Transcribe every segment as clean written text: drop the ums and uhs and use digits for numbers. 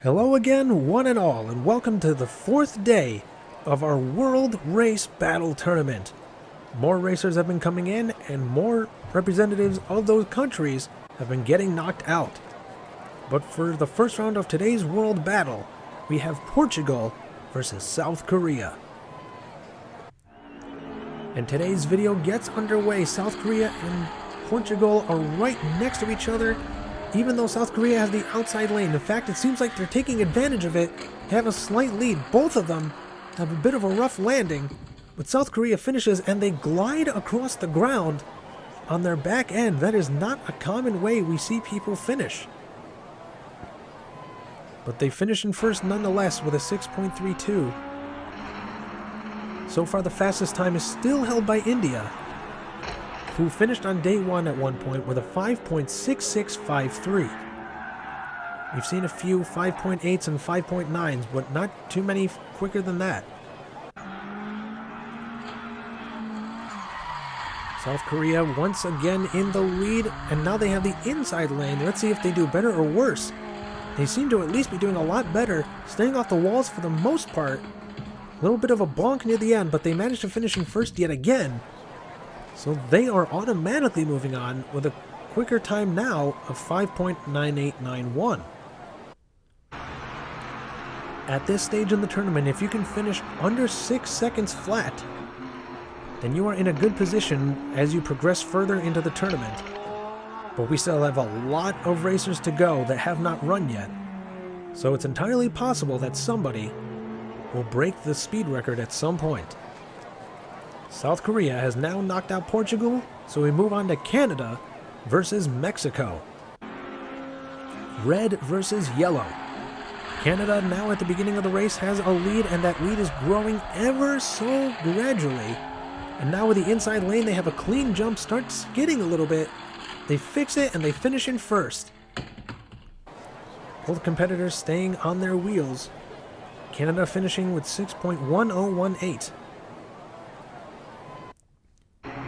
Hello again, one and all, and welcome to the 4th day of our World Race Battle Tournament. More racers have been coming in, and more representatives of those countries have been getting knocked out. But for the first round of today's World Battle, we have Portugal versus South Korea. And today's video gets underway. South Korea and Portugal are right next to each other, even though South Korea has the outside lane. In fact, it seems like they're taking advantage of it. They have a slight lead. Both of them have a bit of a rough landing, but South Korea finishes and they glide across the ground on their back end. That is not a common way we see people finish. But they finish in first nonetheless with a 6.32. So far the fastest time is still held by India, who finished on day one at one point with a 5.6653. We've seen a few 5.8s and 5.9s, but not too many quicker than that. South Korea once again in the lead, and now they have the inside lane. Let's see if they do better or worse. They seem to at least be doing a lot better, staying off the walls for the most part. A little bit of a bonk near the end, but they managed to finish in first yet again. So they are automatically moving on with a quicker time now of 5.9891. At this stage in the tournament, if you can finish under 6 seconds flat, then you are in a good position as you progress further into the tournament. But we still have a lot of racers to go that have not run yet. So it's entirely possible that somebody will break the speed record at some point. South Korea has now knocked out Portugal, so we move on to Canada versus Mexico. Red versus yellow. Canada now at the beginning of the race has a lead, and that lead is growing ever so gradually. And now with the inside lane, they have a clean jump, start skidding a little bit. They fix it and they finish in first. Both competitors staying on their wheels. Canada finishing with 6.1018.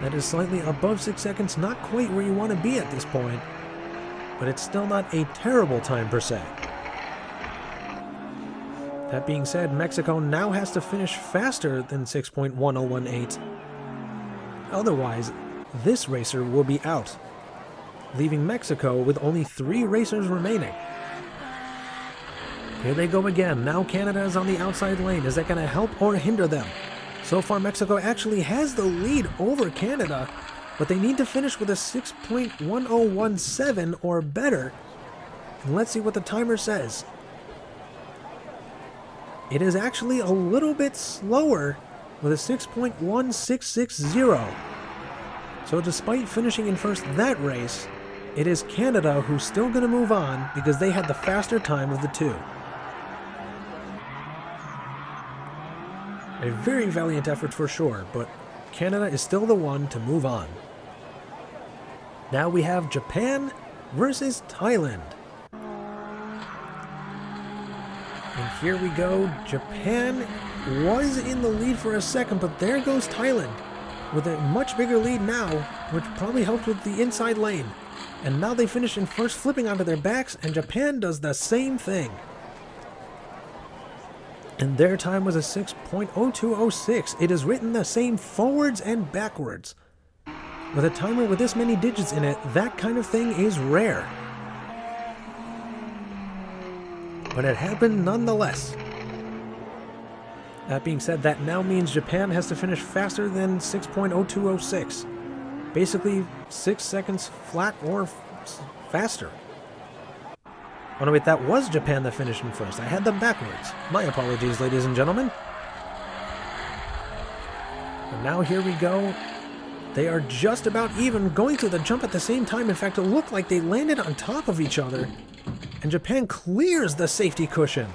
That is slightly above 6 seconds, not quite where you want to be at this point, but it's still not a terrible time per se. That being said, Mexico now has to finish faster than 6.1018. Otherwise, this racer will be out, leaving Mexico with only 3 racers remaining. Here they go again. Now Canada is on the outside lane. Is that going to help or hinder them? So far, Mexico actually has the lead over Canada, but they need to finish with a 6.1017 or better. And let's see what the timer says. It is actually a little bit slower with a 6.1660. So despite finishing in first that race, it is Canada who's still going to move on because they had the faster time of the two. A very valiant effort for sure, but Canada is still the one to move on. Now we have Japan versus Thailand. And here we go. Japan was in the lead for a second, but there goes Thailand with a much bigger lead now, which probably helped with the inside lane. And now they finish in first, flipping onto their backs, and Japan does the same thing. And their time was a 6.0206. It is written the same forwards and backwards. With a timer with this many digits in it, that kind of thing is rare. But it happened nonetheless. That being said, that now means Japan has to finish faster than 6.0206. Basically 6 seconds flat or faster. Oh no, wait, that was Japan that finished in first. I had them backwards. My apologies, ladies and gentlemen. And now here we go. They are just about even, going through the jump at the same time. In fact, it looked like they landed on top of each other. And Japan clears the safety cushion.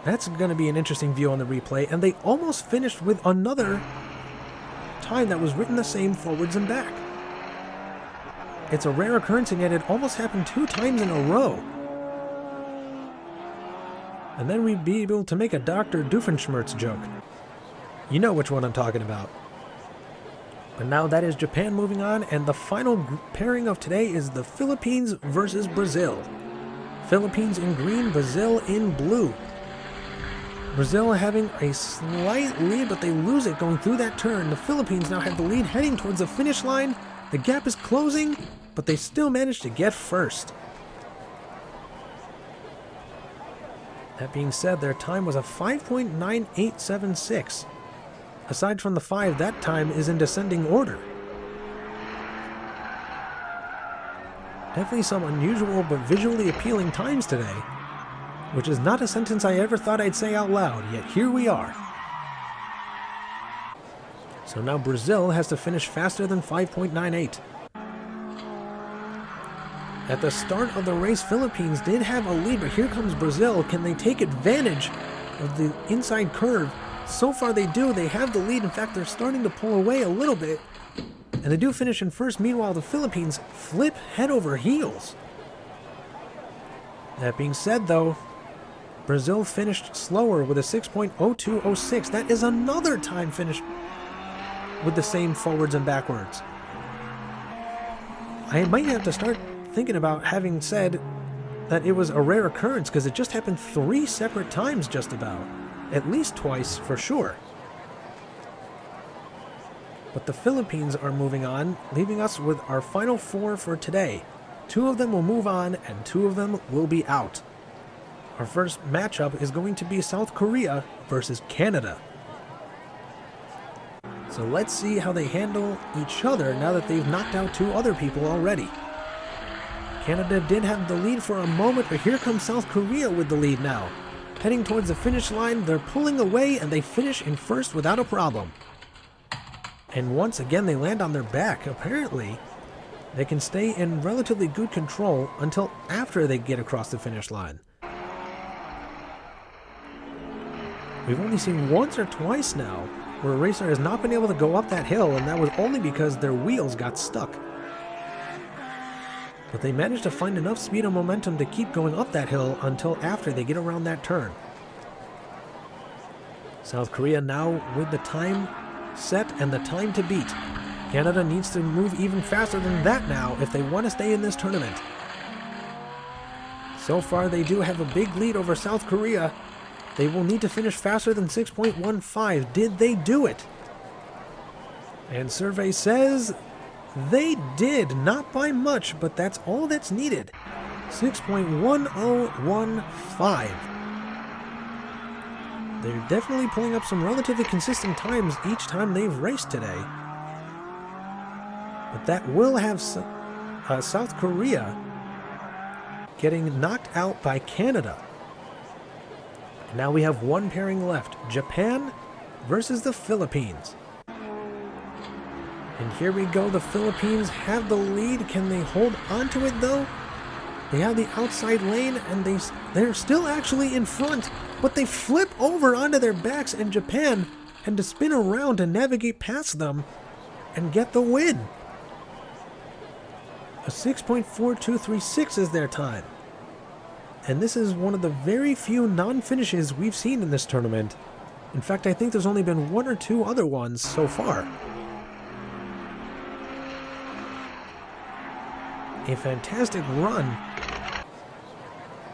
That's going to be an interesting view on the replay. And they almost finished with another time that was written the same forwards and back. It's a rare occurrence, and yet it almost happened 2 times in a row. And then we'd be able to make a Dr. Doofenshmirtz joke. You know which one I'm talking about. But now that is Japan moving on, and the final pairing of today is the Philippines versus Brazil. Philippines in green, Brazil in blue. Brazil having a slight lead, but they lose it going through that turn. The Philippines now have the lead heading towards the finish line. The gap is closing, but they still managed to get first. That being said, their time was a 5.9876. Aside from the 5, that time is in descending order. Definitely some unusual but visually appealing times today, which is not a sentence I ever thought I'd say out loud, yet here we are. So now Brazil has to finish faster than 5.98. At the start of the race, Philippines did have a lead, but here comes Brazil. Can they take advantage of the inside curve? So far they do. They have the lead. In fact, they're starting to pull away a little bit. And they do finish in first. Meanwhile, the Philippines flip head over heels. That being said, though, Brazil finished slower with a 6.0206. That is another time finish with the same forwards and backwards. I might have to start thinking about having said that it was a rare occurrence, because it just happened 3 separate times just about. At least twice for sure. But the Philippines are moving on, leaving us with our final 4 for today. 2 of them will move on and 2 of them will be out. Our first matchup is going to be South Korea versus Canada. So let's see how they handle each other now that they've knocked out 2 other people already. Canada did have the lead for a moment, but here comes South Korea with the lead now. Heading towards the finish line, they're pulling away and they finish in first without a problem. And once again they land on their back. Apparently, they can stay in relatively good control until after they get across the finish line. We've only seen once or twice now where a racer has not been able to go up that hill, and that was only because their wheels got stuck. But they managed to find enough speed and momentum to keep going up that hill until after they get around that turn. South Korea now with the time set and the time to beat. Canada needs to move even faster than that now if they want to stay in this tournament. So far they do have a big lead over South Korea. They will need to finish faster than 6.15. Did they do it? And survey says they did, not by much, but that's all that's needed. 6.1015. They're definitely pulling up some relatively consistent times each time they've raced today. But that will have South Korea getting knocked out by Canada. Now we have 1 pairing left, Japan versus the Philippines. And here we go, the Philippines have the lead. Can they hold on to it though? They have the outside lane and they're still actually in front, but they flip over onto their backs, and Japan had to spin around to navigate past them and get the win. A 6.4236 is their time. And this is one of the very few non-finishes we've seen in this tournament. In fact, I think there's only been 1 or 2 other ones so far. A fantastic run.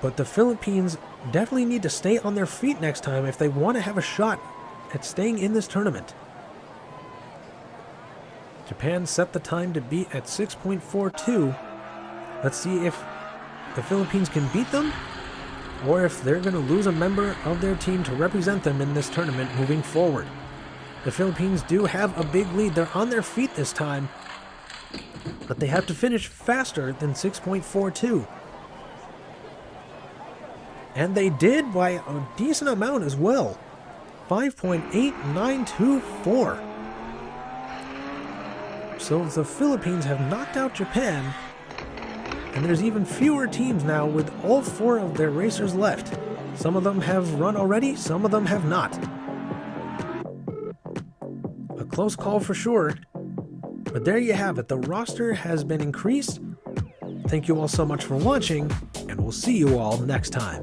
But the Philippines definitely need to stay on their feet next time if they want to have a shot at staying in this tournament. Japan set the time to beat at 6.42. Let's see if the Philippines can beat them, or if they're going to lose a member of their team to represent them in this tournament moving forward. The Philippines do have a big lead. They're on their feet this time, but they have to finish faster than 6.42. And they did by a decent amount as well. 5.8924. So the Philippines have knocked out Japan, and there's even fewer teams now with all 4 of their racers left. Some of them have run already, some of them have not. A close call for sure. But there you have it. The roster has been increased. Thank you all so much for watching, and we'll see you all next time.